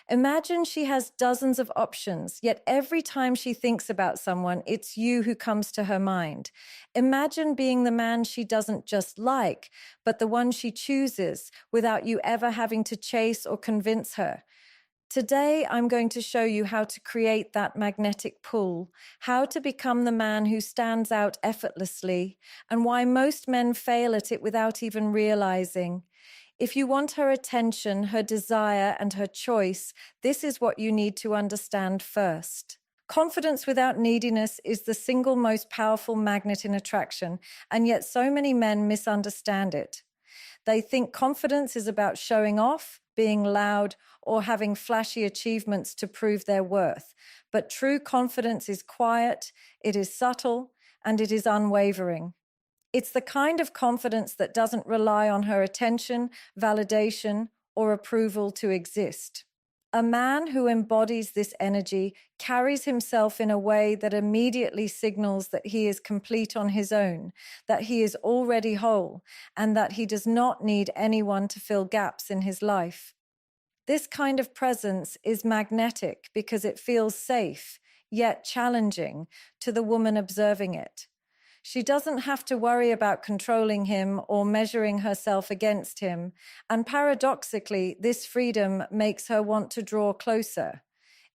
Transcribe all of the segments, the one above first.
Imagine she has dozens of options, yet every time she thinks about someone, it's you who comes to her mind. Imagine being the man she doesn't just like, but the one she chooses without you ever having to chase or convince her. Today, I'm going to show you how to create that magnetic pull, how to become the man who stands out effortlessly, and why most men fail at it without even realizing. If you want her attention, her desire, and her choice, this is what you need to understand first. Confidence without neediness is the single most powerful magnet in attraction, and yet so many men misunderstand it. They think confidence is about showing off, being loud, or having flashy achievements to prove their worth. But true confidence is quiet, it is subtle, and it is unwavering. It's the kind of confidence that doesn't rely on her attention, validation, or approval to exist. A man who embodies this energy carries himself in a way that immediately signals that he is complete on his own, that he is already whole, and that he does not need anyone to fill gaps in his life. This kind of presence is magnetic because it feels safe, yet challenging to the woman observing it. She doesn't have to worry about controlling him or measuring herself against him, and paradoxically, this freedom makes her want to draw closer.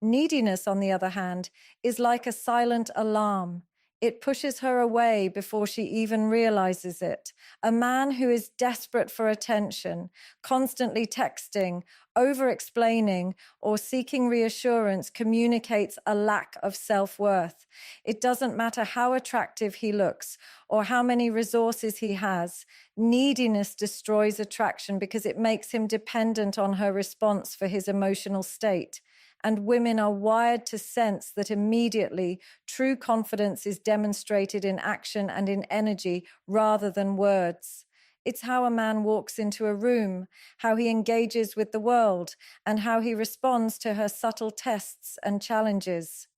Neediness, on the other hand, is like a silent alarm. It pushes her away before she even realizes it. A man who is desperate for attention, constantly texting, over-explaining, or seeking reassurance communicates a lack of self-worth. It doesn't matter how attractive he looks or how many resources he has. Neediness destroys attraction because it makes him dependent on her response for his emotional state. And women are wired to sense that immediately true confidence is demonstrated in action and in energy rather than words. It's how a man walks into a room, how he engages with the world, and how he responds to her subtle tests and challenges.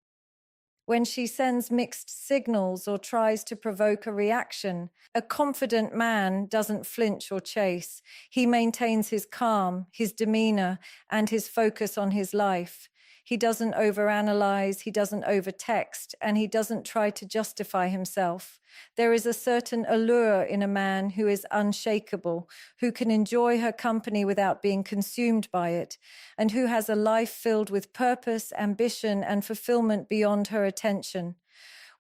When she sends mixed signals or tries to provoke a reaction, a confident man doesn't flinch or chase. He maintains his calm, his demeanor, and his focus on his life. He doesn't overanalyze, he doesn't overtext, and he doesn't try to justify himself. There is a certain allure in a man who is unshakable, who can enjoy her company without being consumed by it, and who has a life filled with purpose, ambition, and fulfillment beyond her attention.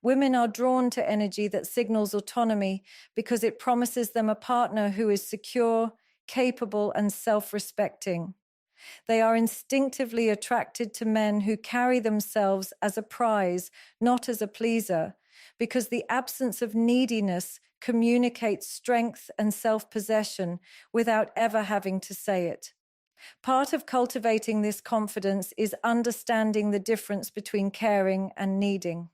Women are drawn to energy that signals autonomy because it promises them a partner who is secure, capable, and self-respecting. They are instinctively attracted to men who carry themselves as a prize, not as a pleaser, because the absence of neediness communicates strength and self-possession without ever having to say it. Part of cultivating this confidence is understanding the difference between caring and needing.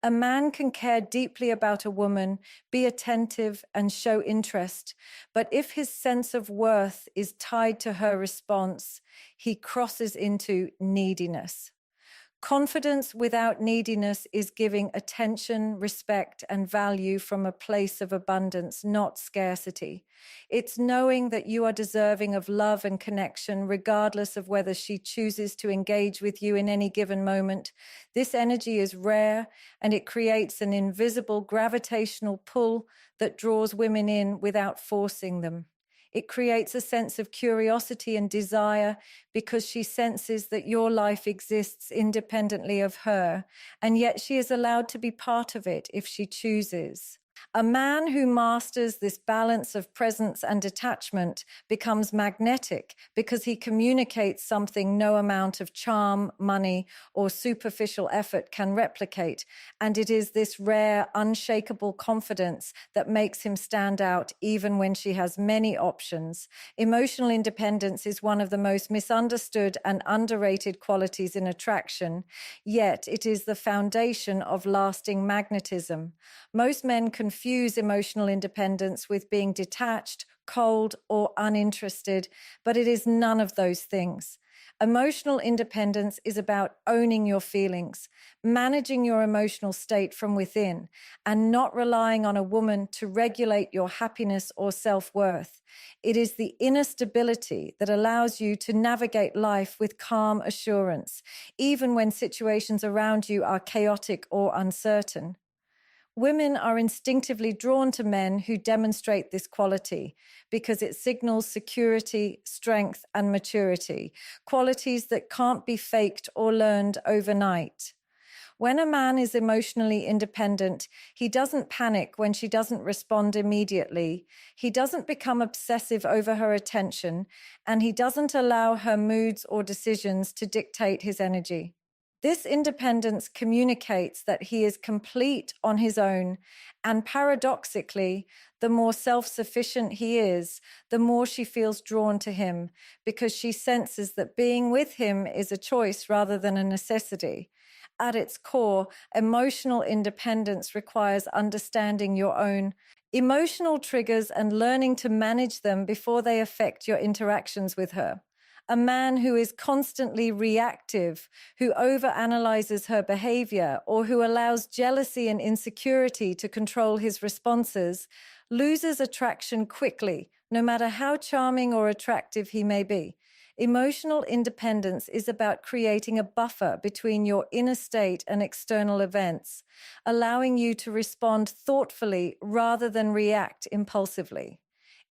A man can care deeply about a woman, be attentive, and show interest, but if his sense of worth is tied to her response, he crosses into neediness. Confidence without neediness is giving attention, respect, and value from a place of abundance, not scarcity. It's knowing that you are deserving of love and connection, regardless of whether she chooses to engage with you in any given moment. This energy is rare, and it creates an invisible gravitational pull that draws women in without forcing them. It creates a sense of curiosity and desire because she senses that your life exists independently of her, and yet she is allowed to be part of it if she chooses. A man who masters this balance of presence and detachment becomes magnetic because he communicates something no amount of charm, money, or superficial effort can replicate. And it is this rare, unshakable confidence that makes him stand out even when she has many options. Emotional independence is one of the most misunderstood and underrated qualities in attraction, yet it is the foundation of lasting magnetism. Most men confuse emotional independence with being detached, cold, or uninterested, but it is none of those things. Emotional independence is about owning your feelings, managing your emotional state from within, and not relying on a woman to regulate your happiness or self-worth. It is the inner stability that allows you to navigate life with calm assurance, even when situations around you are chaotic or uncertain. Women are instinctively drawn to men who demonstrate this quality because it signals security, strength, and maturity, qualities that can't be faked or learned overnight. When a man is emotionally independent, he doesn't panic when she doesn't respond immediately. He doesn't become obsessive over her attention, and he doesn't allow her moods or decisions to dictate his energy. This independence communicates that he is complete on his own, and paradoxically, the more self-sufficient he is, the more she feels drawn to him, because she senses that being with him is a choice rather than a necessity. At its core, emotional independence requires understanding your own emotional triggers and learning to manage them before they affect your interactions with her. A man who is constantly reactive, who overanalyzes her behavior, or who allows jealousy and insecurity to control his responses, loses attraction quickly, no matter how charming or attractive he may be. Emotional independence is about creating a buffer between your inner state and external events, allowing you to respond thoughtfully rather than react impulsively.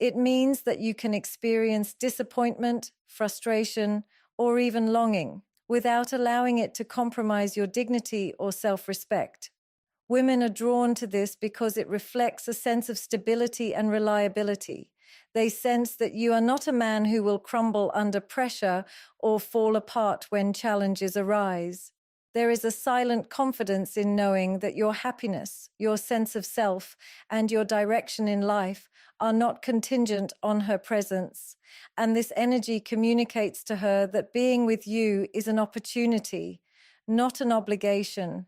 It means that you can experience disappointment, frustration, or even longing without allowing it to compromise your dignity or self-respect. Women are drawn to this because it reflects a sense of stability and reliability. They sense that you are not a man who will crumble under pressure or fall apart when challenges arise. There is a silent confidence in knowing that your happiness, your sense of self, and your direction in life are not contingent on her presence. And this energy communicates to her that being with you is an opportunity, not an obligation.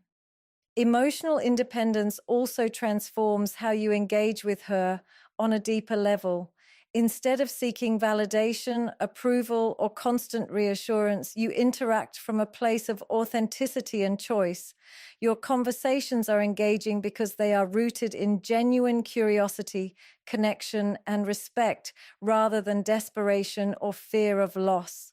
Emotional independence also transforms how you engage with her on a deeper level. Instead of seeking validation, approval, or constant reassurance, you interact from a place of authenticity and choice. Your conversations are engaging because they are rooted in genuine curiosity, connection, and respect, rather than desperation or fear of loss.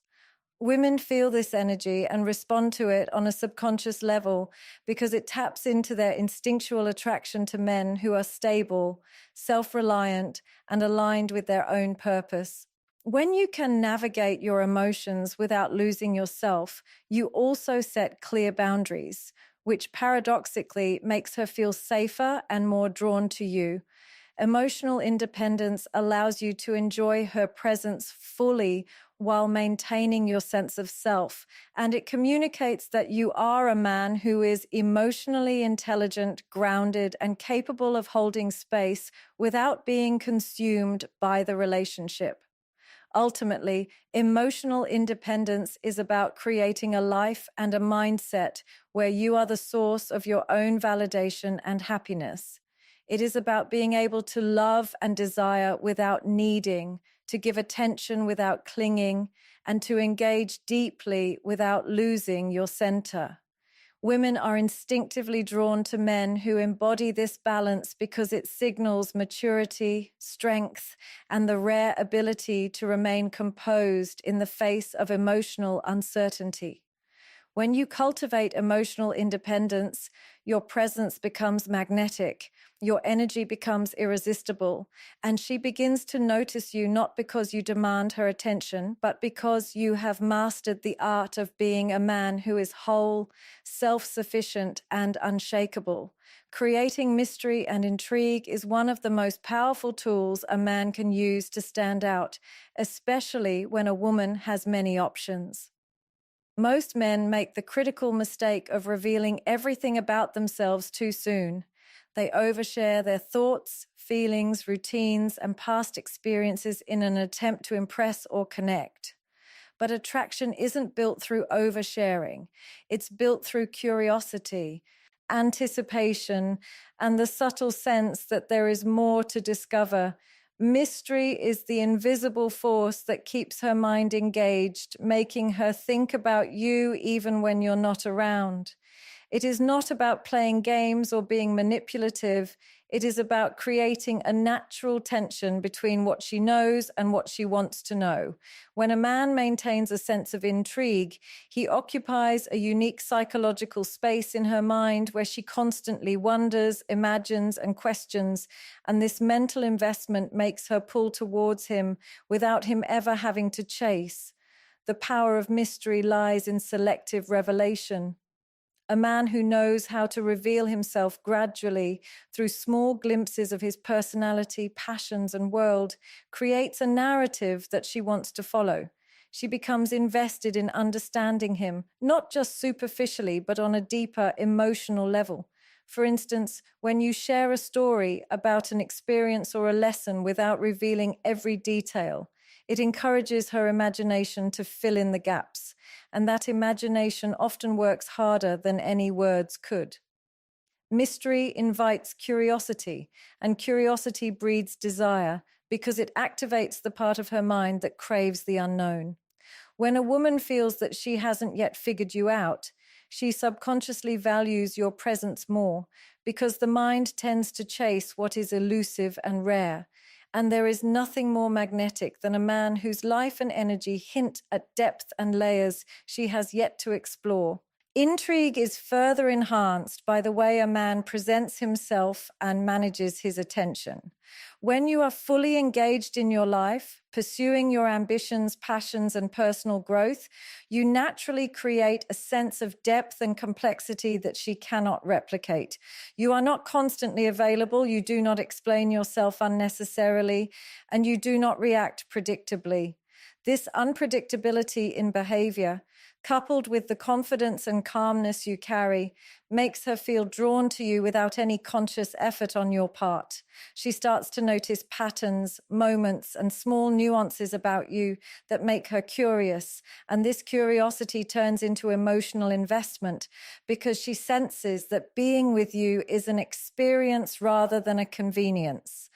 Women feel this energy and respond to it on a subconscious level because it taps into their instinctual attraction to men who are stable, self-reliant, and aligned with their own purpose. When you can navigate your emotions without losing yourself, you also set clear boundaries, which paradoxically makes her feel safer and more drawn to you. Emotional independence allows you to enjoy her presence fully while maintaining your sense of self, and it communicates that you are a man who is emotionally intelligent, grounded, and capable of holding space without being consumed by the relationship. Ultimately, emotional independence is about creating a life and a mindset where you are the source of your own validation and happiness. It is about being able to love and desire without needing, to give attention without clinging, and to engage deeply without losing your center. Women are instinctively drawn to men who embody this balance because it signals maturity, strength, and the rare ability to remain composed in the face of emotional uncertainty. When you cultivate emotional independence, your presence becomes magnetic, your energy becomes irresistible, and she begins to notice you not because you demand her attention, but because you have mastered the art of being a man who is whole, self-sufficient, and unshakable. Creating mystery and intrigue is one of the most powerful tools a man can use to stand out, especially when a woman has many options. Most men make the critical mistake of revealing everything about themselves too soon. They overshare their thoughts, feelings, routines, and past experiences in an attempt to impress or connect. But attraction isn't built through oversharing. It's built through curiosity, anticipation, and the subtle sense that there is more to discover Mystery is the invisible force that keeps her mind engaged, making her think about you even when you're not around. It is not about playing games or being manipulative. It is about creating a natural tension between what she knows and what she wants to know. When a man maintains a sense of intrigue, he occupies a unique psychological space in her mind where she constantly wonders, imagines, and questions. And this mental investment makes her pull towards him without him ever having to chase. The power of mystery lies in selective revelation. A man who knows how to reveal himself gradually through small glimpses of his personality, passions, and world creates a narrative that she wants to follow. She becomes invested in understanding him, not just superficially, but on a deeper emotional level. For instance, when you share a story about an experience or a lesson without revealing every detail, it encourages her imagination to fill in the gaps, and that imagination often works harder than any words could. Mystery invites curiosity, and curiosity breeds desire because it activates the part of her mind that craves the unknown. When a woman feels that she hasn't yet figured you out, she subconsciously values your presence more because the mind tends to chase what is elusive and rare. And there is nothing more magnetic than a man whose life and energy hint at depth and layers she has yet to explore. Intrigue is further enhanced by the way a man presents himself and manages his attention. When you are fully engaged in your life, pursuing your ambitions, passions, and personal growth, you naturally create a sense of depth and complexity that she cannot replicate. You are not constantly available, you do not explain yourself unnecessarily, and you do not react predictably. This unpredictability in behavior, coupled with the confidence and calmness you carry, makes her feel drawn to you without any conscious effort on your part. She starts to notice patterns, moments, and small nuances about you that make her curious, and this curiosity turns into emotional investment because she senses that being with you is an experience rather than a convenience.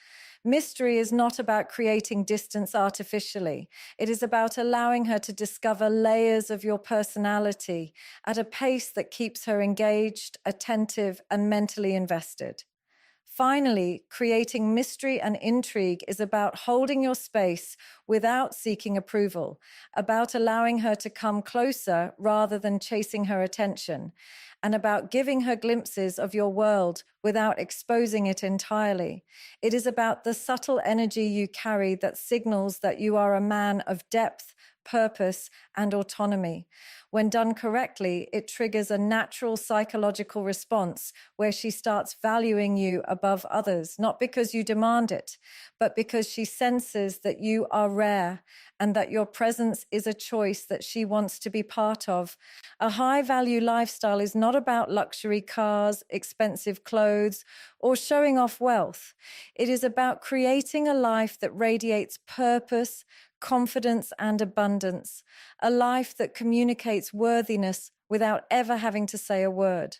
Mystery is not about creating distance artificially. It is about allowing her to discover layers of your personality at a pace that keeps her engaged, attentive, and mentally invested. Finally, creating mystery and intrigue is about holding your space without seeking approval, about allowing her to come closer rather than chasing her attention, and about giving her glimpses of your world without exposing it entirely. It is about the subtle energy you carry that signals that you are a man of depth, purpose, and autonomy. When done correctly, it triggers a natural psychological response where she starts valuing you above others, not because you demand it, but because she senses that you are rare and that your presence is a choice that she wants to be part of. A high-value lifestyle is not about luxury cars, expensive clothes, or showing off wealth. It is about creating a life that radiates purpose, confidence, and abundance, a life that communicates worthiness without ever having to say a word.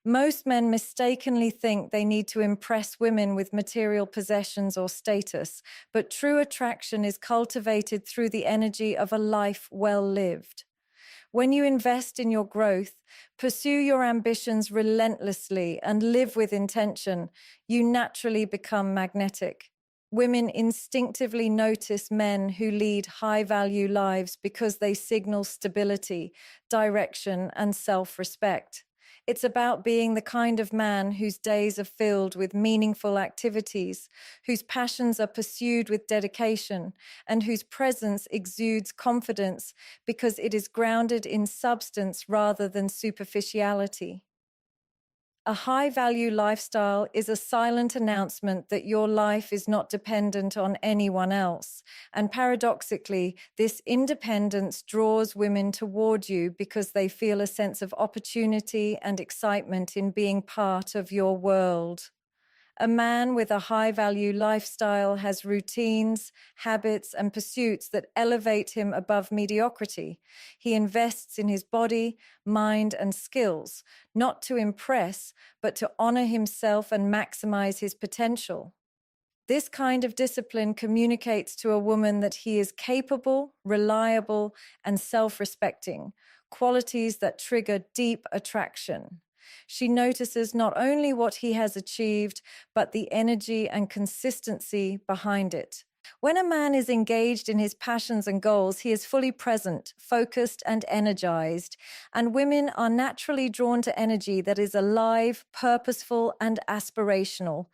Most men mistakenly think they need to impress women with material possessions or status, but true attraction is cultivated through the energy of a life well lived. When you invest in your growth, pursue your ambitions relentlessly, and live with intention, you naturally become magnetic. Women instinctively notice men who lead high-value lives because they signal stability, direction, and self-respect. It's about being the kind of man whose days are filled with meaningful activities, whose passions are pursued with dedication, and whose presence exudes confidence because it is grounded in substance rather than superficiality. A high-value lifestyle is a silent announcement that your life is not dependent on anyone else. And paradoxically, this independence draws women toward you because they feel a sense of opportunity and excitement in being part of your world. A man with a high-value lifestyle has routines, habits, and pursuits that elevate him above mediocrity. He invests in his body, mind, and skills, not to impress, but to honor himself and maximize his potential. This kind of discipline communicates to a woman that he is capable, reliable, and self-respecting, qualities that trigger deep attraction. She notices not only what he has achieved, but the energy and consistency behind it. When a man is engaged in his passions and goals, he is fully present, focused, and energized. And women are naturally drawn to energy that is alive, purposeful, and aspirational.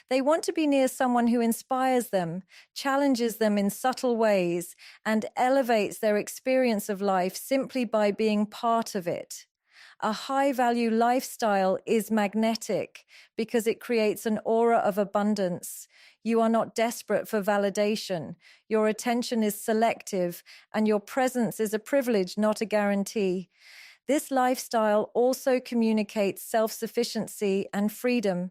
They want to be near someone who inspires them, challenges them in subtle ways, and elevates their experience of life simply by being part of it. A high-value lifestyle is magnetic because it creates an aura of abundance. You are not desperate for validation. Your attention is selective, and your presence is a privilege, not a guarantee. This lifestyle also communicates self-sufficiency and freedom.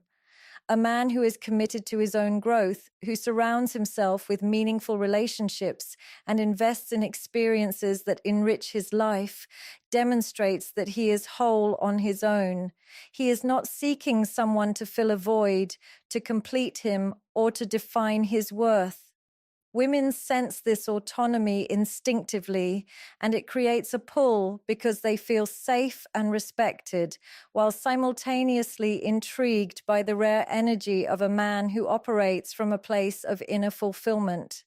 A man who is committed to his own growth, who surrounds himself with meaningful relationships and invests in experiences that enrich his life, demonstrates that he is whole on his own. He is not seeking someone to fill a void, to complete him, or to define his worth. Women sense this autonomy instinctively, and it creates a pull because they feel safe and respected, while simultaneously intrigued by the rare energy of a man who operates from a place of inner fulfillment.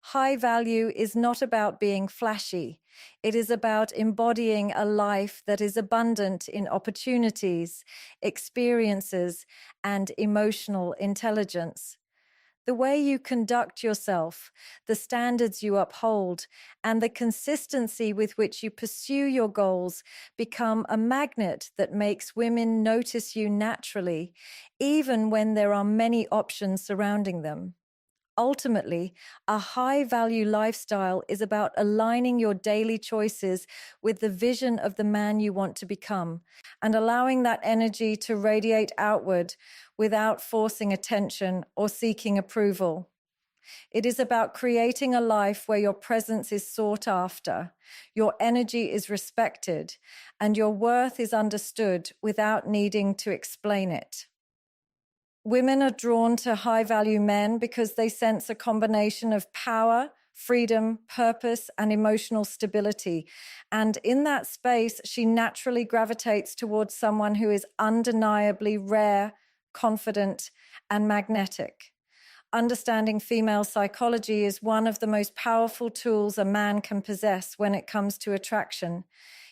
High value is not about being flashy. It is about embodying a life that is abundant in opportunities, experiences, and emotional intelligence. The way you conduct yourself, the standards you uphold, and the consistency with which you pursue your goals become a magnet that makes women notice you naturally, even when there are many options surrounding them. Ultimately, a high-value lifestyle is about aligning your daily choices with the vision of the man you want to become and allowing that energy to radiate outward without forcing attention or seeking approval. It is about creating a life where your presence is sought after, your energy is respected, and your worth is understood without needing to explain it. Women are drawn to high-value men because they sense a combination of power, freedom, purpose, and emotional stability. And in that space, she naturally gravitates towards someone who is undeniably rare, confident, and magnetic. Understanding female psychology is one of the most powerful tools a man can possess when it comes to attraction.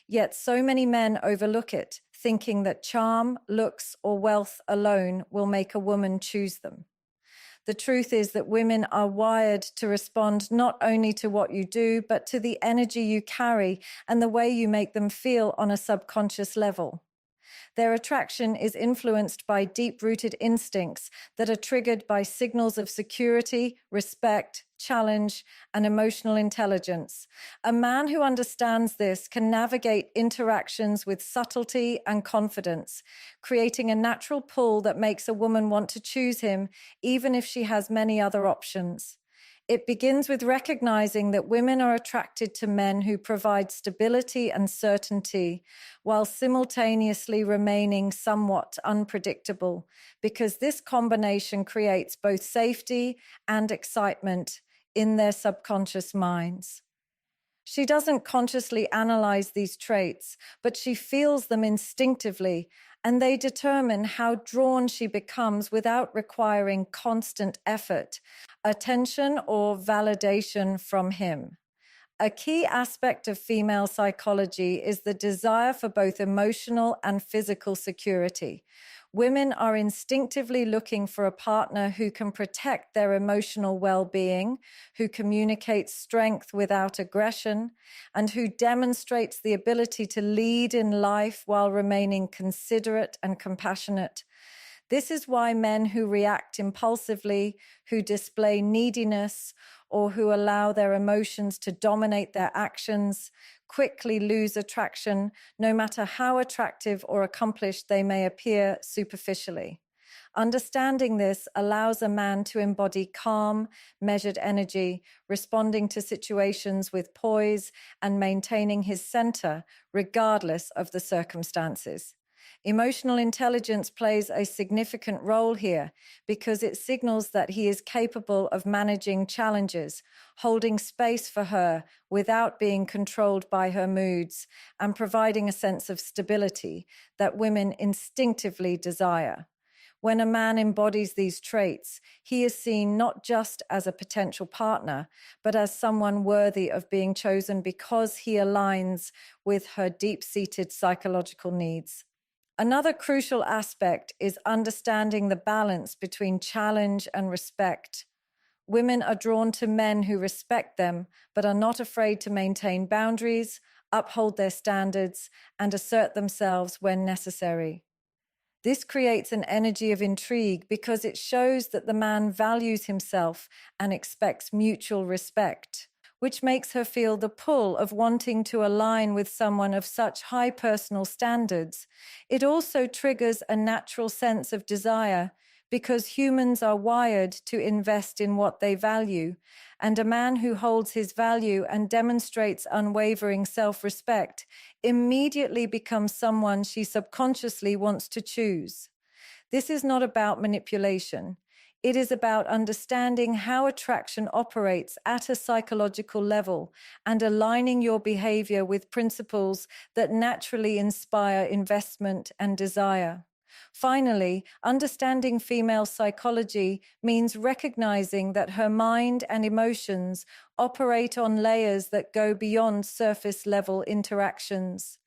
Yet so many men overlook it, thinking that charm, looks, or wealth alone will make a woman choose them. The truth is that women are wired to respond not only to what you do, but to the energy you carry and the way you make them feel on a subconscious level. Their attraction is influenced by deep-rooted instincts that are triggered by signals of security, respect, challenge, and emotional intelligence. A man who understands this can navigate interactions with subtlety and confidence, creating a natural pull that makes a woman want to choose him, even if she has many other options. It begins with recognizing that women are attracted to men who provide stability and certainty while simultaneously remaining somewhat unpredictable, because this combination creates both safety and excitement in their subconscious minds. She doesn't consciously analyze these traits, but she feels them instinctively, and they determine how drawn she becomes without requiring constant effort, attention, or validation from him. A key aspect of female psychology is the desire for both emotional and physical security. Women are instinctively looking for a partner who can protect their emotional well-being, who communicates strength without aggression, and who demonstrates the ability to lead in life while remaining considerate and compassionate. This is why men who react impulsively, who display neediness, or who allow their emotions to dominate their actions quickly lose attraction, no matter how attractive or accomplished they may appear superficially. Understanding this allows a man to embody calm, measured energy, responding to situations with poise and maintaining his center regardless of the circumstances. Emotional intelligence plays a significant role here because it signals that he is capable of managing challenges, holding space for her without being controlled by her moods, and providing a sense of stability that women instinctively desire. When a man embodies these traits, he is seen not just as a potential partner, but as someone worthy of being chosen because he aligns with her deep-seated psychological needs. Another crucial aspect is understanding the balance between challenge and respect. Women are drawn to men who respect them, but are not afraid to maintain boundaries, uphold their standards, and assert themselves when necessary. This creates an energy of intrigue because it shows that the man values himself and expects mutual respect, which makes her feel the pull of wanting to align with someone of such high personal standards. It also triggers a natural sense of desire because humans are wired to invest in what they value, and a man who holds his value and demonstrates unwavering self-respect immediately becomes someone she subconsciously wants to choose. This is not about manipulation. It is about understanding how attraction operates at a psychological level and aligning your behavior with principles that naturally inspire investment and desire. Finally, understanding female psychology means recognizing that her mind and emotions operate on layers that go beyond surface level interactions.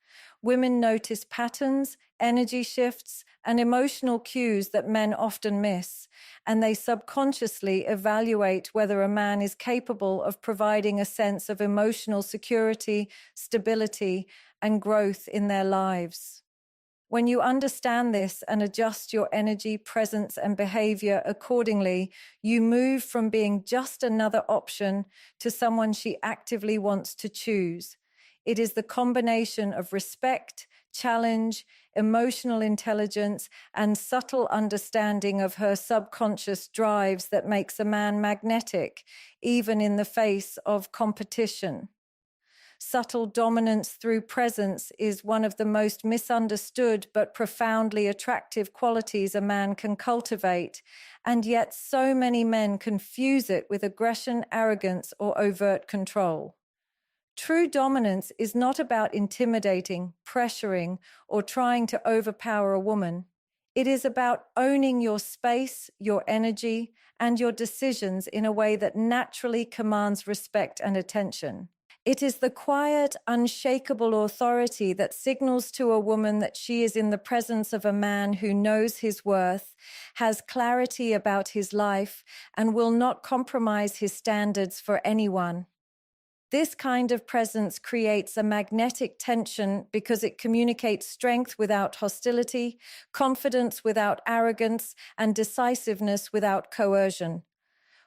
Women notice patterns, energy shifts, and emotional cues that men often miss, and they subconsciously evaluate whether a man is capable of providing a sense of emotional security, stability, and growth in their lives. When you understand this and adjust your energy, presence, and behavior accordingly, you move from being just another option to someone she actively wants to choose. It is the combination of respect, challenge, emotional intelligence, and subtle understanding of her subconscious drives that makes a man magnetic, even in the face of competition. Subtle dominance through presence is one of the most misunderstood but profoundly attractive qualities a man can cultivate, and yet so many men confuse it with aggression, arrogance, or overt control. True dominance is not about intimidating, pressuring, or trying to overpower a woman. It is about owning your space, your energy, and your decisions in a way that naturally commands respect and attention. It is the quiet, unshakable authority that signals to a woman that she is in the presence of a man who knows his worth, has clarity about his life, and will not compromise his standards for anyone. This kind of presence creates a magnetic tension because it communicates strength without hostility, confidence without arrogance, and decisiveness without coercion.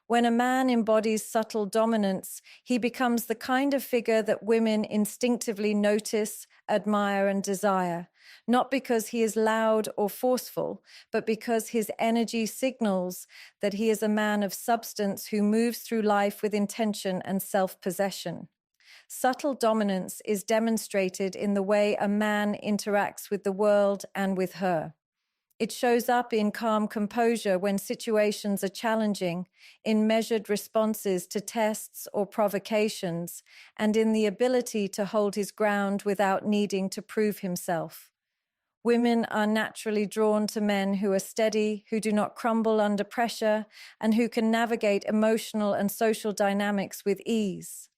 When a man embodies subtle dominance, he becomes the kind of figure that women instinctively notice, admire, and desire, not because he is loud or forceful, but because his energy signals that he is a man of substance who moves through life with intention and self-possession. Subtle dominance is demonstrated in the way a man interacts with the world and with her. It shows up in calm composure when situations are challenging, in measured responses to tests or provocations, and in the ability to hold his ground without needing to prove himself. Women are naturally drawn to men who are steady, who do not crumble under pressure, and who can navigate emotional and social dynamics with ease.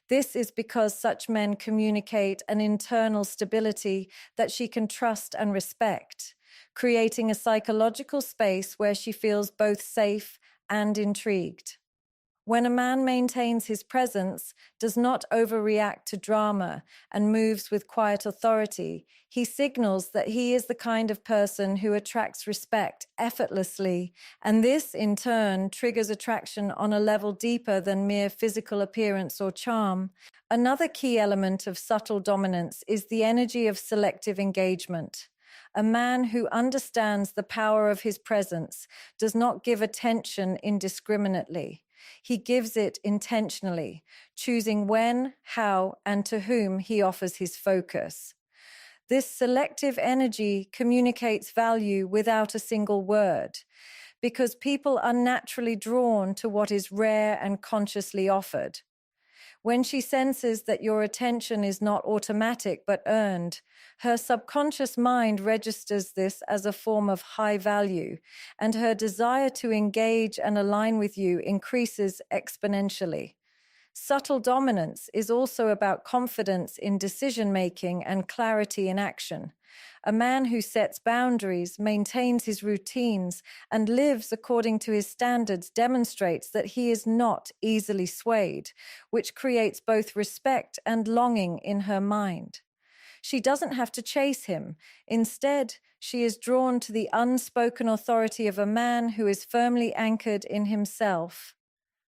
This is because such men communicate an internal stability that she can trust and respect, creating a psychological space where she feels both safe and intrigued. When a man maintains his presence, does not overreact to drama, and moves with quiet authority, he signals that he is the kind of person who attracts respect effortlessly, and this, in turn, triggers attraction on a level deeper than mere physical appearance or charm. Another key element of subtle dominance is the energy of selective engagement. A man who understands the power of his presence does not give attention indiscriminately. He gives it intentionally, choosing when, how, and to whom he offers his focus. This selective energy communicates value without a single word, because people are naturally drawn to what is rare and consciously offered. When she senses that your attention is not automatic but earned, her subconscious mind registers this as a form of high value, and her desire to engage and align with you increases exponentially. Subtle dominance is also about confidence in decision-making and clarity in action. A man who sets boundaries, maintains his routines, and lives according to his standards demonstrates that he is not easily swayed, which creates both respect and longing in her mind. She doesn't have to chase him. Instead, she is drawn to the unspoken authority of a man who is firmly anchored in himself.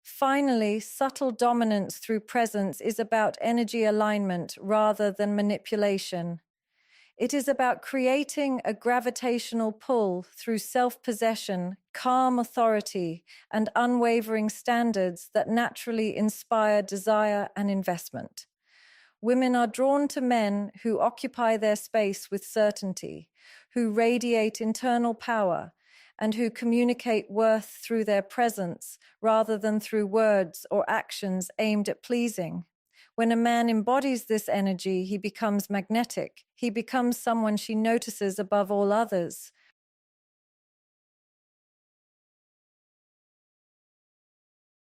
Finally, subtle dominance through presence is about energy alignment rather than manipulation. It is about creating a gravitational pull through self-possession, calm authority, and unwavering standards that naturally inspire desire and investment. Women are drawn to men who occupy their space with certainty, who radiate internal power, and who communicate worth through their presence rather than through words or actions aimed at pleasing. When a man embodies this energy, he becomes magnetic. He becomes someone she notices above all others,